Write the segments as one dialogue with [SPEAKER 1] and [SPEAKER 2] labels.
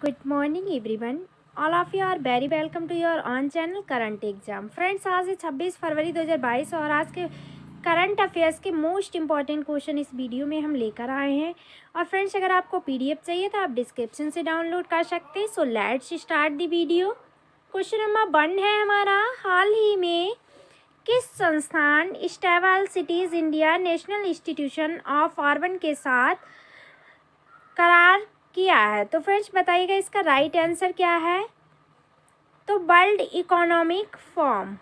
[SPEAKER 1] Good morning everyone. All of you are very welcome to your on channel current exam. Friends आज है 26 फरवरी 2022 और आज के current affairs के मोस्ट इंपॉर्टेंट क्वेश्चन इस वीडियो में हम लेकर आए हैं। और फ्रेंड्स अगर आपको पीडीएफ चाहिए तो आप डिस्क्रिप्शन से डाउनलोड कर सकते हैं। So let's start the video. Question number 1 है हमारा, हाल ही में किस संस्थान stable cities India national institution of urban के साथ करार किया है? तो फ्रेंड्स बताइएगा इसका राइट आंसर क्या है। तो वर्ल्ड इकोनॉमिक फोरम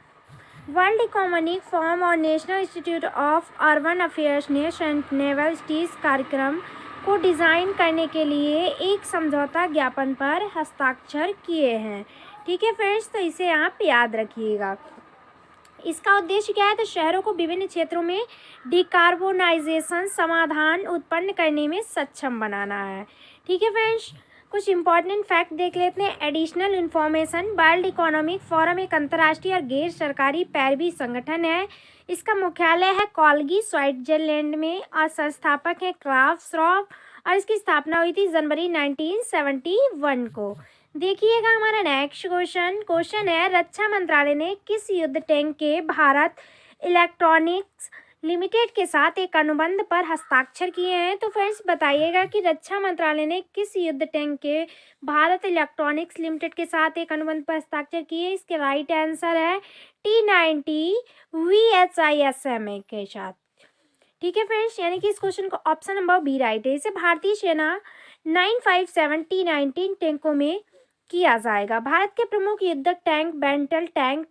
[SPEAKER 1] और national institute of urban affairs ने नेवल सिटीज कार्यक्रम को डिज़ाइन करने के लिए एक समझौता ज्ञापन पर हस्ताक्षर किए हैं। ठीक है फ्रेंड्स, तो इसे आप याद रखिएगा। इसका उद्देश्य क्या है? तो शहरों को विभिन्न क्षेत्रों में डिकार्बोनाइजेशन समाधान उत्पन्न करने में सक्षम बनाना है। ठीक है फ्रेंड्स, कुछ इंपॉर्टेंट फैक्ट देख लेते हैं। Additional information, world economic forum एक अंतर्राष्ट्रीय और गैर सरकारी पैरवी संगठन है। इसका मुख्यालय है कॉल्गी स्विट्जरलैंड में और संस्थापक है क्लास श्वाब और इसकी स्थापना हुई थी जनवरी 1971 को। देखिएगा हमारा नेक्स्ट क्वेश्चन है, रक्षा मंत्रालय ने किस युद्ध टैंक के भारत इलेक्ट्रॉनिक्स लिमिटेड के साथ एक अनुबंध पर हस्ताक्षर किए हैं? तो फ्रेंड्स बताइएगा कि रक्षा मंत्रालय ने किस युद्ध टैंक के भारत इलेक्ट्रॉनिक्स लिमिटेड के साथ एक अनुबंध पर हस्ताक्षर किए? इसके राइट आंसर है T90 VHISM के साथ। ठीक है फ्रेंड्स, यानी कि इस क्वेश्चन को ऑप्शन नंबर बी राइट है। इसे भारतीय सेना 957 T19 टैंकों में किया जाएगा। भारत के प्रमुख युद्धक टैंक बैटल टैंक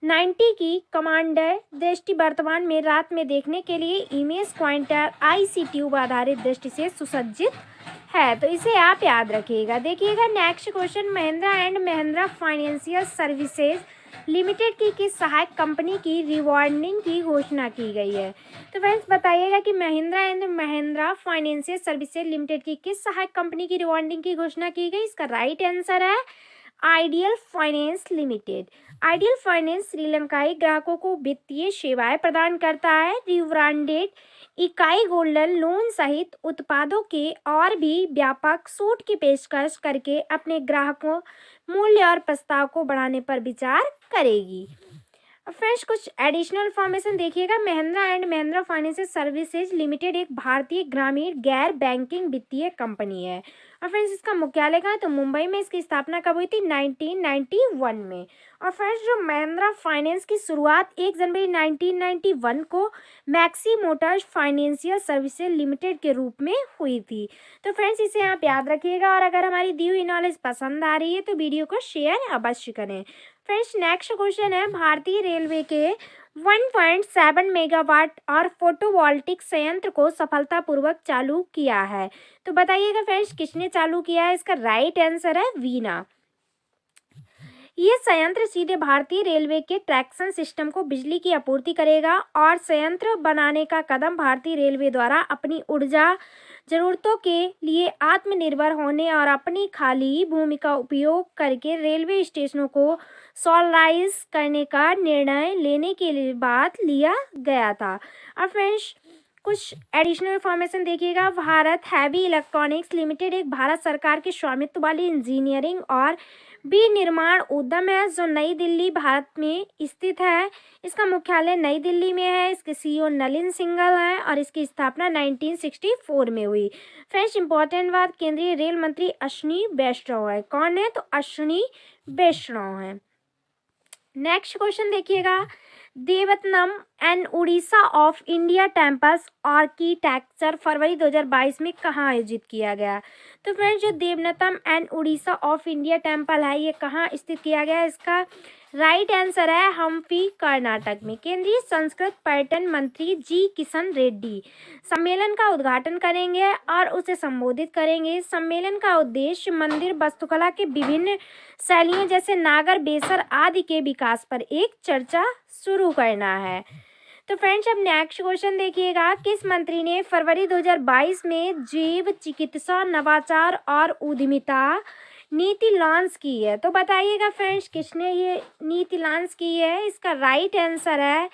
[SPEAKER 1] T90 की कमांडर दृष्टि वर्तमान में रात में देखने के लिए इमेज पॉइंटर IC ट्यूब आधारित दृष्टि से सुसज्जित है। तो इसे आप याद रखिएगा। देखिएगा next question, Mahindra and Mahindra financial services limited की किस सहायक कंपनी की रिब्रांडिंग की घोषणा की गई है? तो फ्रेंड्स बताइएगा कि Mahindra and Mahindra financial services limited की किस सहायक कंपनी की रिब्रांडिंग की घोषणा की गई? इसका राइट आंसर है ideal finance limited. Ideal finance श्रीलंकाई ग्राहकों को वित्तीय सेवाएं प्रदान करता है। रिब्रांडेड इकाई गोल्डन लोन सहित उत्पादों के और भी व्यापक छूट की पेशकश करके अपने ग्राहकों मूल्य और प्रस्ताव को बढ़ाने पर विचार करेगी। फ्रेंड्स कुछ एडिशनल इन्फॉर्मेशन देखिएगा। Mahindra and Mahindra financial services limited एक भारतीय ग्रामीण गैर बैंकिंग वित्तीय कंपनी है। और फ्रेंड्स इसका मुख्यालय कहाँ है? तो मुंबई में। इसकी स्थापना कब हुई थी? 1991 में। और फ्रेंड्स जो महिंद्रा फाइनेंस की शुरुआत 1 जनवरी 1991 को maxi Motors financial services limited के रूप में हुई थी। तो फ्रेंड्स इसे आप याद रखिएगा। और अगर हमारी दी हुई नॉलेज पसंद आ रही है तो वीडियो को शेयर अवश्य करें। फ्रेंड्स नेक्स्ट क्वेश्चन है, भारतीय रेलवे के 1.7 मेगावाट और फोटोवोल्टिक संयंत्र को सफलतापूर्वक चालू किया है। तो बताइएगा फ्रेंड्स किसने चालू किया है? इसका राइट आंसर है वीना। ये संयंत्र सीधे भारतीय रेलवे के ट्रैक्शन सिस्टम को बिजली की आपूर्ति करेगा और संयंत्र बनाने का कदम भारतीय रेलवे द्वारा अपनी ऊर्जा जरूरतों के लिए आत्मनिर्भर होने और अपनी खाली भूमि का उपयोग करके रेलवे स्टेशनों को सोलराइज करने का निर्णय लेने के बाद लिया गया था। और फ्रेंड्स कुछ एडिशनल इन्फॉर्मेशन देखिएगा। भारत हैवी इलेक्ट्रॉनिक्स लिमिटेड एक भारत सरकार के स्वामित्व वाली इंजीनियरिंग और विनिर्माण उद्यम है जो नई दिल्ली भारत में स्थित है। इसका मुख्यालय नई दिल्ली में है। इसके CEO नलिन सिंघल हैं और इसकी स्थापना 1964 में हुई। फ्रेंड्स इंपॉर्टेंट बात, केंद्रीय रेल मंत्री अश्विनी वैष्णव है। कौन है? तो अश्विनी वैष्णव है। नेक्स्ट क्वेश्चन देखिएगा, Devatanam and Orissa of India temples architecture फरवरी 2022 में कहाँ आयोजित किया गया? तो फ्रेंड्स जो Devatanam and Orissa of India temple है ये कहाँ स्थित किया गया है? इसका राइट आंसर है हम्पी कर्नाटक में। केंद्रीय संस्कृत पर्यटन मंत्री जी किशन रेड्डी सम्मेलन का उद्घाटन करेंगे और उसे संबोधित करेंगे। सम्मेलन का उद्देश्य मंदिर वास्तुकला के विभिन्न शैलियों जैसे नागर बेसर आदि के विकास पर एक चर्चा शुरू करना है। तो फ्रेंड्स अब नेक्स्ट क्वेश्चन देखिएगा, किस मंत्री ने फरवरी 2022 में जैव चिकित्सा नवाचार और उद्यमिता नीति लॉन्च की है? तो बताइएगा फ्रेंड्स किसने ये नीति लॉन्च की है? इसका राइट आंसर है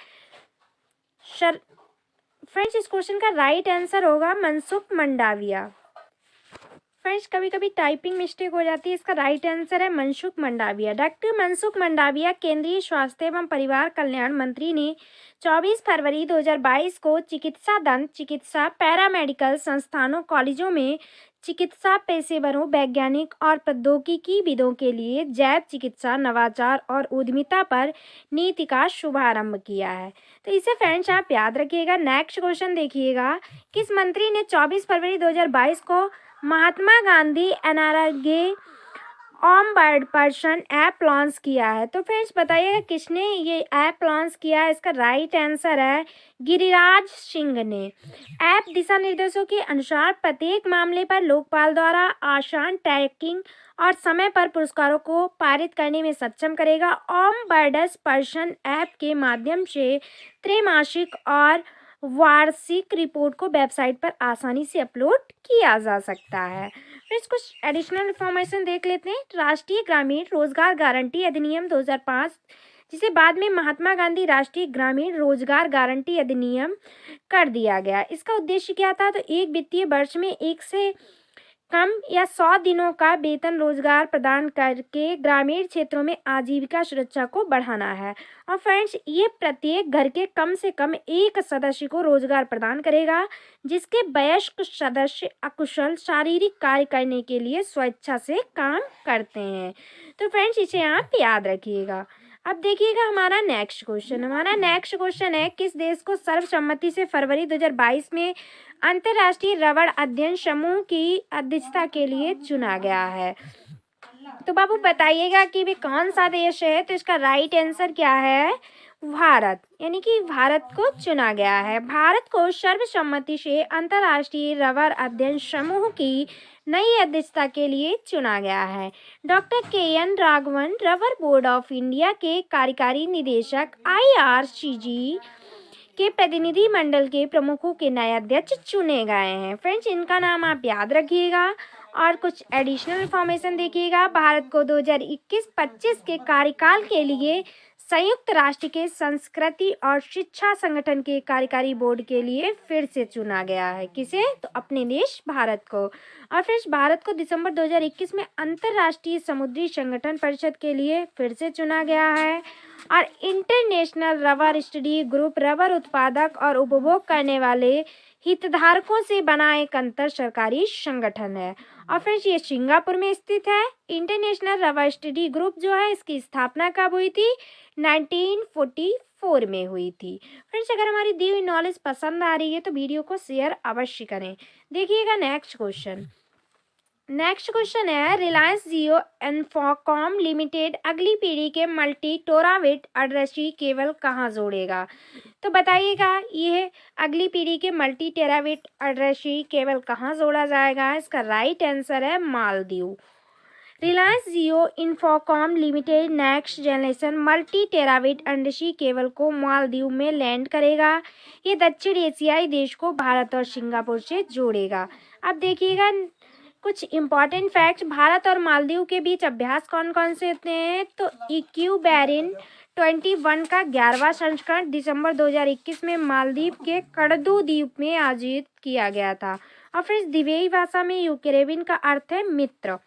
[SPEAKER 1] फ्रेंड्स इस क्वेश्चन का राइट आंसर होगा मनसुख मंडाविया। फ्रेंड्स कभी कभी टाइपिंग मिस्टेक हो जाती है। इसका राइट आंसर है मनसुख मंडाविया। डॉक्टर मनसुख मंडाविया केंद्रीय स्वास्थ्य एवं परिवार कल्याण मंत्री ने 24 फरवरी 2022 को चिकित्सा, दंत चिकित्सा, पैरामेडिकल संस्थानों, कॉलेजों में चिकित्सा पेशेवरों, वैज्ञानिक और प्रौद्योगिकीविदों के लिए जैव चिकित्सा, नवाचार और उद्यमिता पर नीति का शुभारंभ किया है। तो इसे फ्रेंड्स आप याद रखिएगा। नेक्स्ट क्वेश्चन देखिएगा, किस मंत्री ने 24 फरवरी 2022 को Mahatma Gandhi NREGA ombudsperson app launch किया है? तो फ्रेंड्स बताइएगा किसने ये ऐप लॉन्च किया है? इसका राइट आंसर है गिरिराज सिंह ने। ऐप दिशा निर्देशों के अनुसार प्रत्येक मामले पर लोकपाल द्वारा आसान ट्रैकिंग और समय पर पुरस्कारों को पारित करने में सक्षम करेगा। ऑम बर्ड्स पर्सन ऐप के माध्यम से त्रैमासिक और वार्षिक रिपोर्ट को वेबसाइट पर आसानी से अपलोड किया जा सकता है। फिर कुछ एडिशनल इंफॉर्मेशन देख लेते हैं। राष्ट्रीय ग्रामीण रोजगार गारंटी अधिनियम 2005, जिसे बाद में महात्मा गांधी राष्ट्रीय ग्रामीण रोजगार गारंटी अधिनियम कर दिया गया। इसका उद्देश्य क्या था? तो एक वित्तीय वर्ष में 1 से कम या 100 दिनों का वेतन रोजगार प्रदान करके ग्रामीण क्षेत्रों में आजीविका सुरक्षा को बढ़ाना है। और फ्रेंड्स ये प्रत्येक घर के कम से कम एक सदस्य को रोजगार प्रदान करेगा, जिसके वयस्क सदस्य अकुशल शारीरिक कार्य करने के लिए स्वेच्छा से काम करते हैं। तो फ्रेंड्स इसे आप याद रखिएगा। अब देखिएगा हमारा नेक्स्ट क्वेश्चन है, किस देश को सर्वसम्मति से फरवरी 2022 में अंतर्राष्ट्रीय रबड़ अध्ययन समूह की अध्यक्षता के लिए चुना गया है? तो बाबू बताइएगा कि वे कौन सा देश है? तो इसका राइट आंसर क्या है? भारत, यानी कि भारत को चुना गया है। भारत को सर्वसम्मति से अंतर्राष्ट्रीय रबड़ अध्ययन समूह की नई अध्यक्षता के लिए चुना गया है। Doctor K. N.. Raghavan rubber board of India के कार्यकारी निदेशक IRCG के प्रतिनिधि मंडल के प्रमुखों के नए अध्यक्ष चुने गए हैं। फ्रेंड्स इनका नाम आप याद रखिएगा। और कुछ एडिशनल इंफॉर्मेशन देखिएगा। भारत को 2021-25 के कार्यकाल के लिए संयुक्त राष्ट्र के संस्कृति और शिक्षा संगठन के कार्यकारी बोर्ड के लिए फिर से चुना गया है। किसे? तो अपने देश भारत को। और फिर भारत को दिसंबर 2021 में अंतर्राष्ट्रीय समुद्री संगठन परिषद के लिए फिर से चुना गया है। और international rubber study group rubber उत्पादक और उपभोग करने वाले हितधारकों से बना एक अंतर सरकारी संगठन है। और फिर ये सिंगापुर में स्थित है। इंटरनेशनल रबर स्टडी ग्रुप जो है, इसकी स्थापना कब हुई थी? 1944 में हुई थी। फ्रेंड्स अगर हमारी दी हुई नॉलेज पसंद आ रही है तो वीडियो को शेयर अवश्य करें। देखिएगा नेक्स्ट क्वेश्चन है, रिलायंस जियो इंफोकॉम लिमिटेड अगली पीढ़ी के मल्टी टेराबिट आदर्शी केबल कहाँ जोड़ेगा? तो बताइएगा ये अगली पीढ़ी के मल्टी टेराबिट आदर्शी केबल कहाँ जोड़ा जाएगा? इसका राइट आंसर है Maldives. Reliance Jio Infocomm limited next generation multi terabit undersea cable को मालदीव में लैंड करेगा। ये दक्षिण एशियाई देश को भारत और सिंगापुर से जोड़ेगा। अब देखिएगा कुछ इम्पॉर्टेंट फैक्ट्स। भारत और मालदीव के बीच अभ्यास कौन कौन से होते हैं? तो इक्यूबेरिन 21 का 11वां संस्करण दिसंबर 2021 में मालदीव के कड़दू द्वीप में आयोजित किया गया था। और फिर दिवेई भाषा में यूकेरेबिन का अर्थ है मित्र।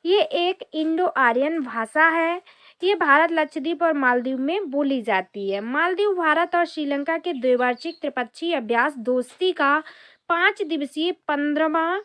[SPEAKER 1] ये एक इंडो आर्यन भाषा है। ये भारत, लक्षद्वीप और मालदीव में बोली जाती है। मालदीव भारत और श्रीलंका के द्विवार्षिक त्रिपक्षीय अभ्यास दोस्ती का 5 दिवसीय 15वां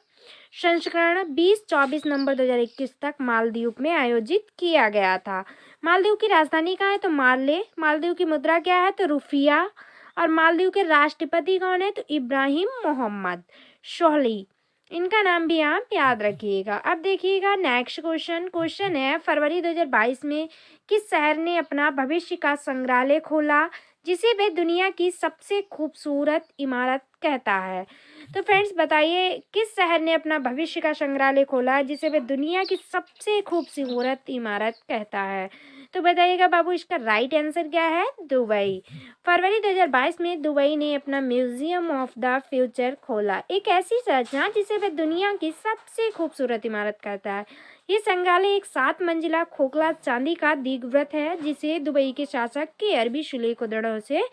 [SPEAKER 1] संस्करण 20-24 नवंबर 2021 तक मालदीव में आयोजित किया गया था। मालदीव की राजधानी कहाँ है? तो माले। मालदीव की मुद्रा क्या है? तो रुपया। और मालदीव के राष्ट्रपति कौन है? तो इब्राहिम मोहम्मद सोहली। इनका नाम भी आप याद रखिएगा। अब देखिएगा नेक्स्ट क्वेश्चन है, फरवरी 2022 में किस शहर ने अपना भविष्य का संग्रहालय खोला, जिसे वे दुनिया की सबसे खूबसूरत इमारत कहता है? तो फ्रेंड्स बताइए किस शहर ने अपना भविष्य का संग्रहालय खोला जिसे वे दुनिया की सबसे खूबसूरत इमारत कहता है? तो बताइएगा बाबू इसका राइट आंसर क्या है? दुबई। फरवरी 2022 में दुबई ने अपना म्यूजियम ऑफ द फ्यूचर खोला, एक ऐसी संरचना जिसे वे दुनिया की सबसे खूबसूरत इमारत कहता है। ये संग्रहालय एक 7 मंजिला खोखला चांदी का दीर्घवृत्त है, जिसे दुबई के शासक के अरबी शिले खुदड़ों से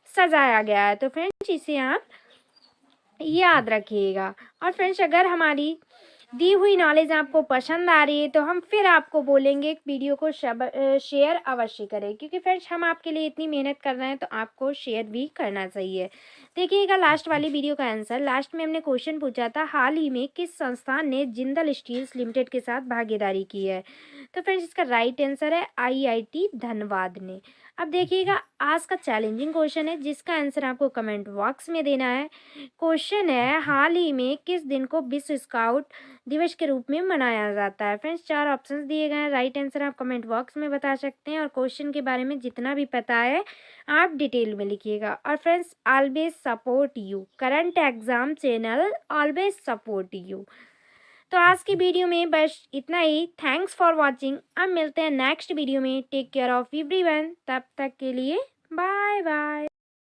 [SPEAKER 1] सजाया गया है। तो फ्रेंड्स इसे आप याद रखिएगा। और फ्रेंड्स अगर हमारी दी हुई नॉलेज आपको पसंद आ रही है तो हम फिर आपको बोलेंगे वीडियो को शेयर अवश्य करें, क्योंकि फ्रेंड्स हम आपके लिए इतनी मेहनत कर रहे हैं तो आपको शेयर भी करना चाहिए। देखिएगा लास्ट वाली वीडियो का आंसर। लास्ट में हमने क्वेश्चन पूछा था, हाल ही में किस संस्थान ने जिंदल स्टील्स लिमिटेड के साथ भागीदारी की है? तो फ्रेंड्स इसका राइट आंसर है IIT धनबाद ने। अब देखिएगा आज का चैलेंजिंग क्वेश्चन है जिसका आंसर आपको कमेंट बॉक्स में देना है। क्वेश्चन है, हाल ही में किस दिन को विश्व स्काउट दिवस के रूप में मनाया जाता है? फ्रेंड्स 4 ऑप्शंस दिए गए हैं, राइट आंसर आप कमेंट बॉक्स में बता सकते हैं और क्वेश्चन के बारे में जितना भी पता है आप डिटेल में लिखिएगा। और friends always support you, current exam channel always support you. तो आज की वीडियो में बस इतना ही। Thanks for watching. अब मिलते हैं नेक्स्ट वीडियो में। Take care of everyone. तब तक के लिए बाय बाय।